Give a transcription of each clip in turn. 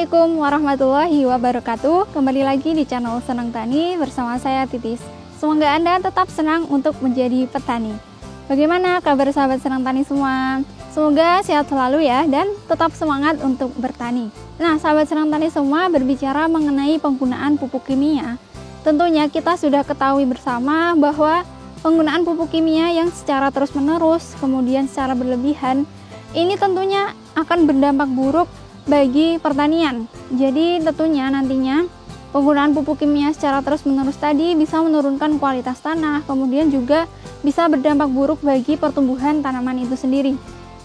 Assalamualaikum warahmatullahi wabarakatuh. Kembali lagi di channel Senang Tani bersama saya Titis. Semoga Anda tetap senang untuk menjadi petani. Bagaimana kabar sahabat Senang Tani semua? Semoga sehat selalu ya dan tetap semangat untuk bertani. Nah, sahabat Senang Tani semua, berbicara mengenai penggunaan pupuk kimia, tentunya kita sudah ketahui bersama bahwa penggunaan pupuk kimia yang secara terus-menerus kemudian secara berlebihan ini tentunya akan berdampak buruk bagi pertanian. Jadi tentunya nantinya penggunaan pupuk kimia secara terus-menerus tadi bisa menurunkan kualitas tanah, kemudian juga bisa berdampak buruk bagi pertumbuhan tanaman itu sendiri.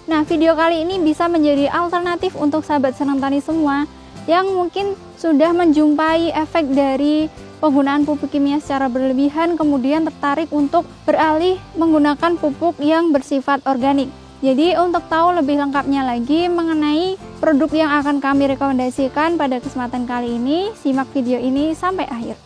Nah, video kali ini bisa menjadi alternatif untuk sahabat Senang Tani semua yang mungkin sudah menjumpai efek dari penggunaan pupuk kimia secara berlebihan, kemudian tertarik untuk beralih menggunakan pupuk yang bersifat organik. Jadi untuk tahu lebih lengkapnya lagi mengenai produk yang akan kami rekomendasikan pada kesempatan kali ini, simak video ini sampai akhir.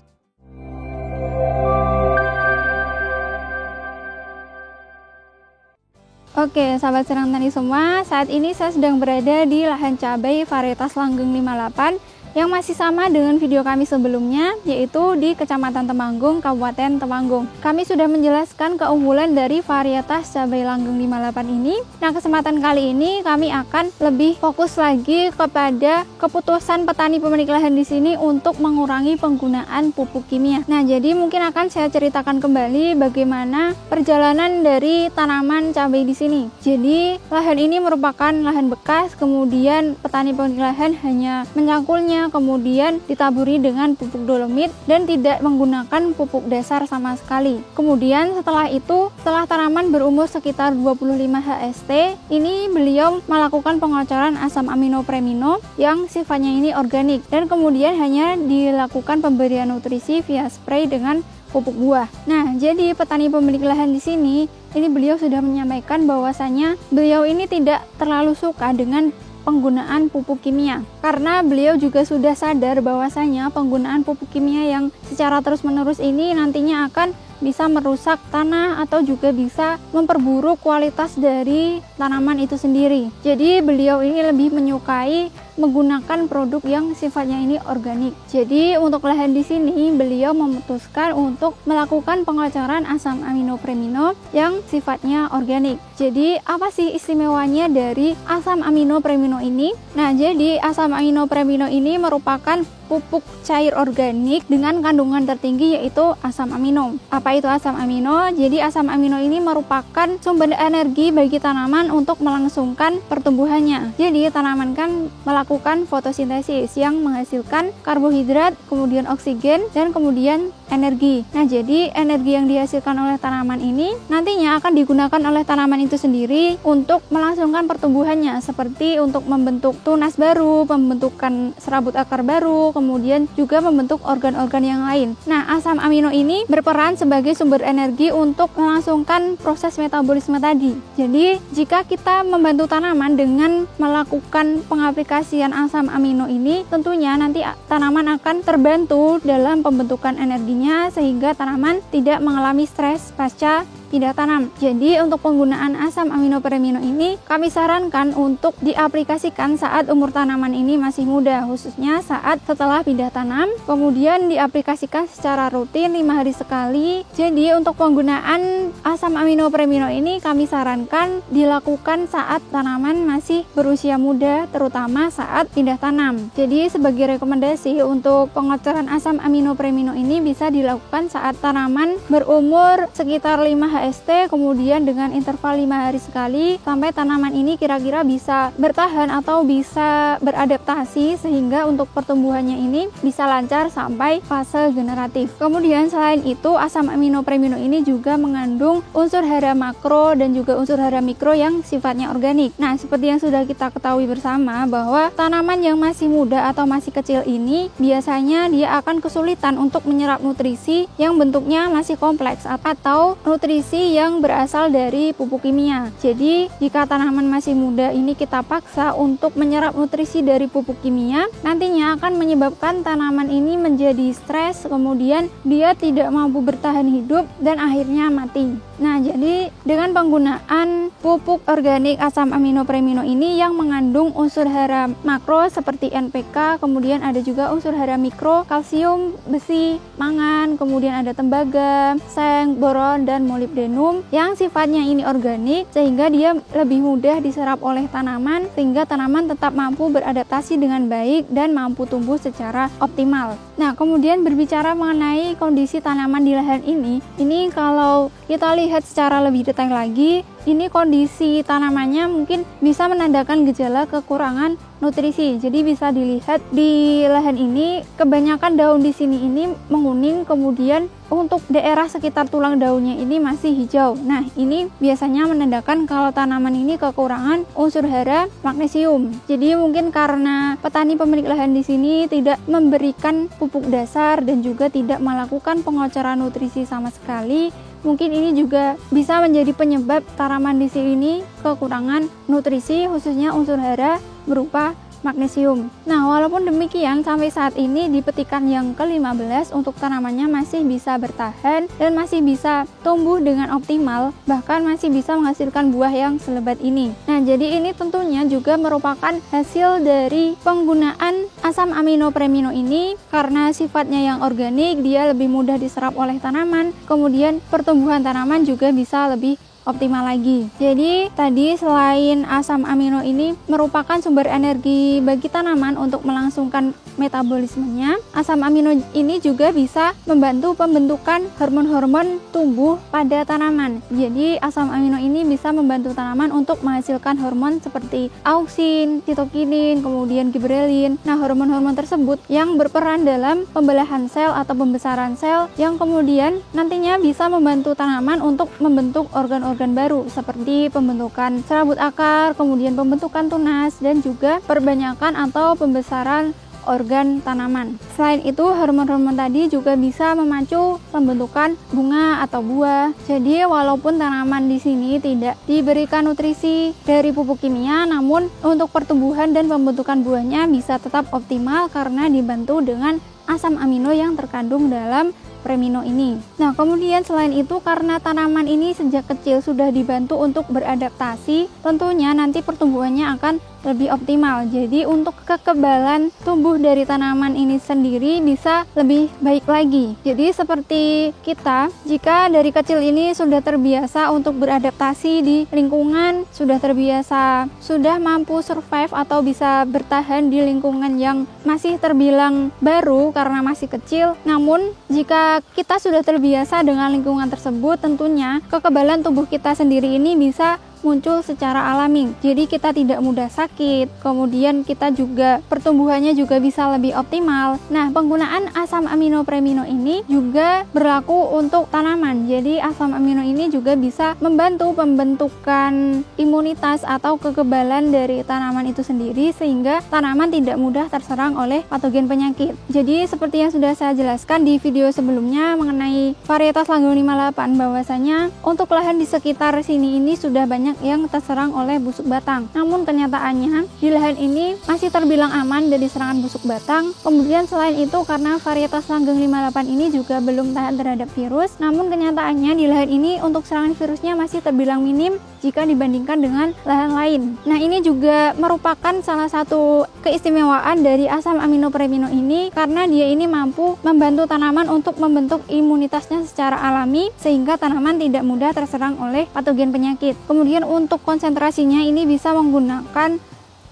Oke, sahabat Senang Tani semua, saat ini saya sedang berada di lahan cabai varietas Langgeng 58 yang masih sama dengan video kami sebelumnya, yaitu di Kecamatan Temanggung, Kabupaten Temanggung. Kami sudah menjelaskan keunggulan dari varietas cabai Langgeng 58 ini. Nah, kesempatan kali ini kami akan lebih fokus lagi kepada keputusan petani pemilik lahan di sini untuk mengurangi penggunaan pupuk kimia. Nah, jadi mungkin akan saya ceritakan kembali bagaimana perjalanan dari tanaman cabai di sini. Jadi, lahan ini merupakan lahan bekas, kemudian petani pemilik lahan hanya menyangkulnya, kemudian ditaburi dengan pupuk dolomit dan tidak menggunakan pupuk dasar sama sekali. Kemudian setelah itu, setelah tanaman berumur sekitar 25 HST, ini beliau melakukan pengocoran asam aminopremino yang sifatnya ini organik dan kemudian hanya dilakukan pemberian nutrisi via spray dengan pupuk buah. Nah, jadi petani pemilik lahan di sini, ini beliau sudah menyampaikan bahwasanya beliau ini tidak terlalu suka dengan penggunaan pupuk kimia karena beliau juga sudah sadar bahwasanya penggunaan pupuk kimia yang secara terus-menerus ini nantinya akan bisa merusak tanah atau juga bisa memperburuk kualitas dari tanaman itu sendiri. Jadi beliau ini lebih menyukai menggunakan produk yang sifatnya ini organik. Jadi untuk lahan di sini beliau memutuskan untuk melakukan pengocoran asam aminopremino yang sifatnya organik. Jadi apa sih istimewanya dari asam aminopremino ini? Nah, jadi asam aminopremino ini merupakan pupuk cair organik dengan kandungan tertinggi yaitu asam amino. Apa itu asam amino? Jadi asam amino ini merupakan sumber energi bagi tanaman untuk melangsungkan pertumbuhannya. Jadi tanaman kan melakukan fotosintesis yang menghasilkan karbohidrat, kemudian oksigen, dan kemudian energi. Nah, jadi energi yang dihasilkan oleh tanaman ini nantinya akan digunakan oleh tanaman itu sendiri untuk melangsungkan pertumbuhannya, seperti untuk membentuk tunas baru, pembentukan serabut akar baru, kemudian juga membentuk organ-organ yang lain. Nah, asam amino ini berperan sebagai sumber energi untuk melangsungkan proses metabolisme tadi. Jadi, jika kita membantu tanaman dengan melakukan pengaplikasian asam amino ini, tentunya nanti tanaman akan terbantu dalam pembentukan energinya sehingga tanaman tidak mengalami stres pasca pindah tanam. Jadi untuk penggunaan asam aminopremino ini kami sarankan untuk diaplikasikan saat umur tanaman ini masih muda, khususnya saat setelah pindah tanam, kemudian diaplikasikan secara rutin 5 hari sekali. Jadi untuk penggunaan asam aminopremino ini kami sarankan dilakukan saat tanaman masih berusia muda, terutama saat pindah tanam. Jadi sebagai rekomendasi untuk pengocoran asam aminopremino ini bisa dilakukan saat tanaman berumur sekitar 5 HST, kemudian dengan interval 5 hari sekali sampai tanaman ini kira-kira bisa bertahan atau bisa beradaptasi sehingga untuk pertumbuhannya ini bisa lancar sampai fase generatif. Kemudian selain itu asam aminopremino ini juga mengandung unsur hara makro dan juga unsur hara mikro yang sifatnya organik. Nah, seperti yang sudah kita ketahui bersama bahwa tanaman yang masih muda atau masih kecil ini biasanya dia akan kesulitan untuk menyerap nutrisi yang bentuknya masih kompleks atau nutrisi yang berasal dari pupuk kimia. Jadi, jika tanaman masih muda ini kita paksa untuk menyerap nutrisi dari pupuk kimia, nantinya akan menyebabkan tanaman ini menjadi stres, kemudian dia tidak mampu bertahan hidup dan akhirnya mati. Nah, jadi dengan penggunaan pupuk organik asam amino premino ini yang mengandung unsur hara makro seperti NPK, kemudian ada juga unsur hara mikro, kalsium, besi, mangan, kemudian ada tembaga, seng, boron, dan molibdenum yang sifatnya ini organik sehingga dia lebih mudah diserap oleh tanaman sehingga tanaman tetap mampu beradaptasi dengan baik dan mampu tumbuh secara optimal. Nah, kemudian berbicara mengenai kondisi tanaman di lahan ini kalau kita lihat secara lebih detail lagi, ini kondisi tanamannya mungkin bisa menandakan gejala kekurangan nutrisi. Jadi bisa dilihat di lahan ini kebanyakan daun di sini ini menguning, kemudian untuk daerah sekitar tulang daunnya ini masih hijau. Nah, ini biasanya menandakan kalau tanaman ini kekurangan unsur hara magnesium. Jadi mungkin karena petani pemilik lahan di sini tidak memberikan pupuk dasar dan juga tidak melakukan pengocoran nutrisi sama sekali, mungkin ini juga bisa menjadi penyebab tanaman di sini kekurangan nutrisi khususnya unsur hara berupa magnesium. Nah, walaupun demikian sampai saat ini di petikan yang ke-15 untuk tanamannya masih bisa bertahan dan masih bisa tumbuh dengan optimal, bahkan masih bisa menghasilkan buah yang selebat ini. Nah, jadi ini tentunya juga merupakan hasil dari penggunaan asam amino premino ini karena sifatnya yang organik, dia lebih mudah diserap oleh tanaman, kemudian pertumbuhan tanaman juga bisa lebih optimal lagi. Jadi tadi selain asam amino ini merupakan sumber energi bagi tanaman untuk melangsungkan metabolismenya, asam amino ini juga bisa membantu pembentukan hormon-hormon tumbuh pada tanaman. Jadi asam amino ini bisa membantu tanaman untuk menghasilkan hormon seperti auksin, sitokinin, kemudian giberelin. Nah, hormon-hormon tersebut yang berperan dalam pembelahan sel atau pembesaran sel yang kemudian nantinya bisa membantu tanaman untuk membentuk organ-organ baru seperti pembentukan serabut akar, kemudian pembentukan tunas, dan juga perbanyakan atau pembesaran organ tanaman. Selain itu, hormon-hormon tadi juga bisa memacu pembentukan bunga atau buah. Jadi, walaupun tanaman di sini tidak diberikan nutrisi dari pupuk kimia, namun untuk pertumbuhan dan pembentukan buahnya bisa tetap optimal karena dibantu dengan asam amino yang terkandung dalam premino ini. Nah, kemudian selain itu karena tanaman ini sejak kecil sudah dibantu untuk beradaptasi, tentunya nanti pertumbuhannya akan lebih optimal. Jadi untuk kekebalan tumbuh dari tanaman ini sendiri bisa lebih baik lagi. Jadi seperti kita, jika dari kecil ini sudah terbiasa untuk beradaptasi di lingkungan, sudah terbiasa, sudah mampu survive atau bisa bertahan di lingkungan yang masih terbilang baru karena masih kecil, namun jika kita sudah terbiasa dengan lingkungan tersebut, tentunya kekebalan tubuh kita sendiri ini bisa muncul secara alami. Jadi kita tidak mudah sakit, kemudian kita juga pertumbuhannya juga bisa lebih optimal. Nah, penggunaan asam amino premino ini juga berlaku untuk tanaman. Jadi asam amino ini juga bisa membantu pembentukan imunitas atau kekebalan dari tanaman itu sendiri sehingga tanaman tidak mudah terserang oleh patogen penyakit. Jadi seperti yang sudah saya jelaskan di video sebelumnya mengenai varietas Langgeng 58, bahwasanya untuk lahan di sekitar sini ini sudah banyak yang terserang oleh busuk batang. Namun kenyataannya di lahan ini masih terbilang aman dari serangan busuk batang. Kemudian selain itu karena varietas Langgeng 58 ini juga belum tahan terhadap virus, namun kenyataannya di lahan ini untuk serangan virusnya masih terbilang minim jika dibandingkan dengan lahan lain. Nah, ini juga merupakan salah satu keistimewaan dari asam amino premino ini karena dia ini mampu membantu tanaman untuk membentuk imunitasnya secara alami sehingga tanaman tidak mudah terserang oleh patogen penyakit. Kemudian untuk konsentrasinya ini bisa menggunakan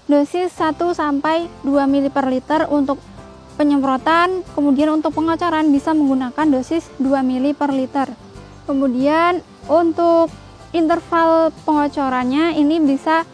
dosis 1-2 ml per liter untuk penyemprotan, kemudian untuk pengocoran bisa menggunakan dosis 2 ml per liter. Kemudian untuk interval pengocorannya ini bisa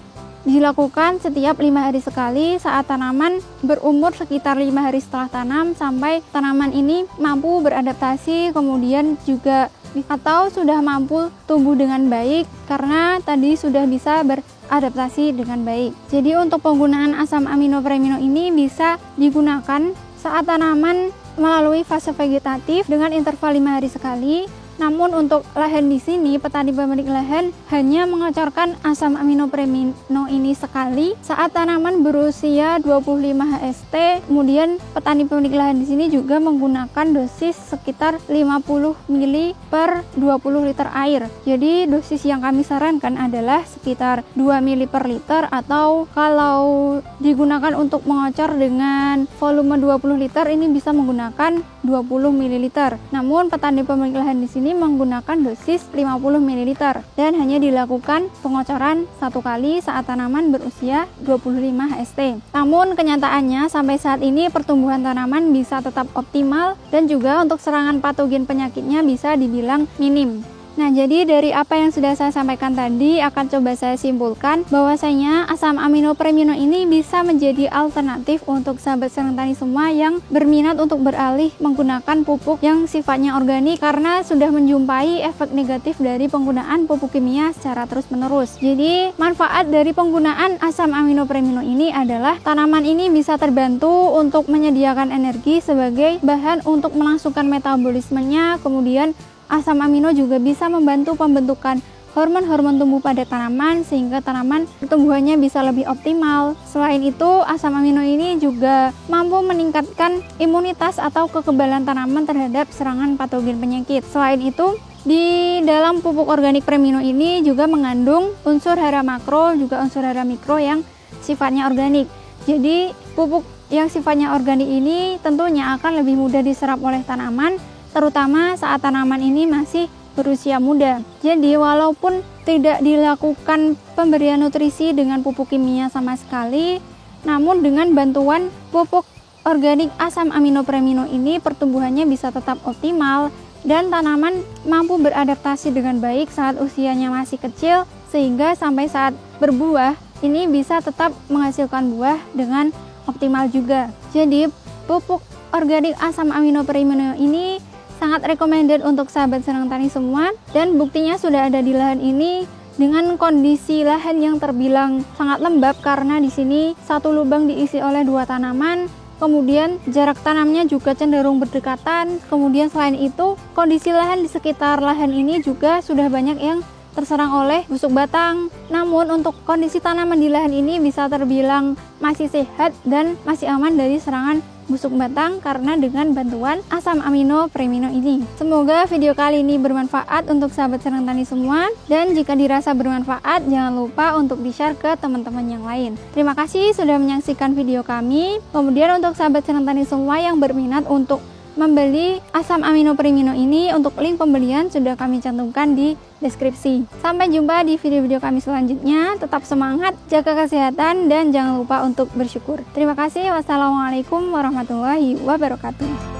dilakukan setiap 5 hari sekali saat tanaman berumur sekitar 5 hari setelah tanam sampai tanaman ini mampu beradaptasi, kemudian juga atau sudah mampu tumbuh dengan baik karena tadi sudah bisa beradaptasi dengan baik. Jadi untuk penggunaan asam amino premino ini bisa digunakan saat tanaman melalui fase vegetatif dengan interval 5 hari sekali Namun untuk lahan di sini, petani pemilik lahan hanya mengocorkan asam aminopremino ini sekali saat tanaman berusia 25 HST. Kemudian petani pemilik lahan di sini juga menggunakan dosis sekitar 50 ml per 20 liter air. Jadi dosis yang kami sarankan adalah sekitar 2 ml per liter, atau kalau digunakan untuk mengocor dengan volume 20 liter ini bisa menggunakan 20 ml. Namun petani pemilik lahan di sini menggunakan dosis 50 ml dan hanya dilakukan pengocoran satu kali saat tanaman berusia 25 HST. Namun kenyataannya sampai saat ini pertumbuhan tanaman bisa tetap optimal dan juga untuk serangan patogen penyakitnya bisa dibilang minim. Nah, jadi dari apa yang sudah saya sampaikan tadi, akan coba saya simpulkan bahwasanya asam aminopremino ini bisa menjadi alternatif untuk sahabat senang tani semua yang berminat untuk beralih menggunakan pupuk yang sifatnya organik karena sudah menjumpai efek negatif dari penggunaan pupuk kimia secara terus-menerus. Jadi, manfaat dari penggunaan asam aminopremino ini adalah tanaman ini bisa terbantu untuk menyediakan energi sebagai bahan untuk melangsungkan metabolismenya, kemudian asam amino juga bisa membantu pembentukan hormon-hormon tumbuh pada tanaman sehingga tanaman pertumbuhannya bisa lebih optimal. Selain itu, asam amino ini juga mampu meningkatkan imunitas atau kekebalan tanaman terhadap serangan patogen penyakit. Selain itu, di dalam pupuk organik Premino ini juga mengandung unsur hara makro juga unsur hara mikro yang sifatnya organik. Jadi, pupuk yang sifatnya organik ini tentunya akan lebih mudah diserap oleh tanaman, terutama saat tanaman ini masih berusia muda. Jadi walaupun tidak dilakukan pemberian nutrisi dengan pupuk kimia sama sekali, namun dengan bantuan pupuk organik asam aminopremino ini pertumbuhannya bisa tetap optimal dan tanaman mampu beradaptasi dengan baik saat usianya masih kecil, sehingga sampai saat berbuah ini bisa tetap menghasilkan buah dengan optimal juga. Jadi pupuk organik asam aminopremino ini sangat recommended untuk sahabat senang tani semua, dan buktinya sudah ada di lahan ini dengan kondisi lahan yang terbilang sangat lembab karena di sini satu lubang diisi oleh 2 tanaman. Kemudian jarak tanamnya juga cenderung berdekatan. Kemudian selain itu, kondisi lahan di sekitar lahan ini juga sudah banyak yang terserang oleh busuk batang. Namun untuk kondisi tanaman di lahan ini bisa terbilang masih sehat dan masih aman dari serangan busuk batang karena dengan bantuan asam aminopremino ini. Semoga video kali ini bermanfaat untuk sahabat senang tani semua, dan jika dirasa bermanfaat jangan lupa untuk di-share ke teman-teman yang lain. Terima kasih sudah menyaksikan video kami. Kemudian untuk sahabat senang tani semua yang berminat untuk membeli asam aminopremino ini, untuk link pembelian sudah kami cantumkan di deskripsi. Sampai jumpa di video-video kami selanjutnya. Tetap semangat, jaga kesehatan, dan jangan lupa untuk bersyukur. Terima kasih. Wassalamualaikum warahmatullahi wabarakatuh.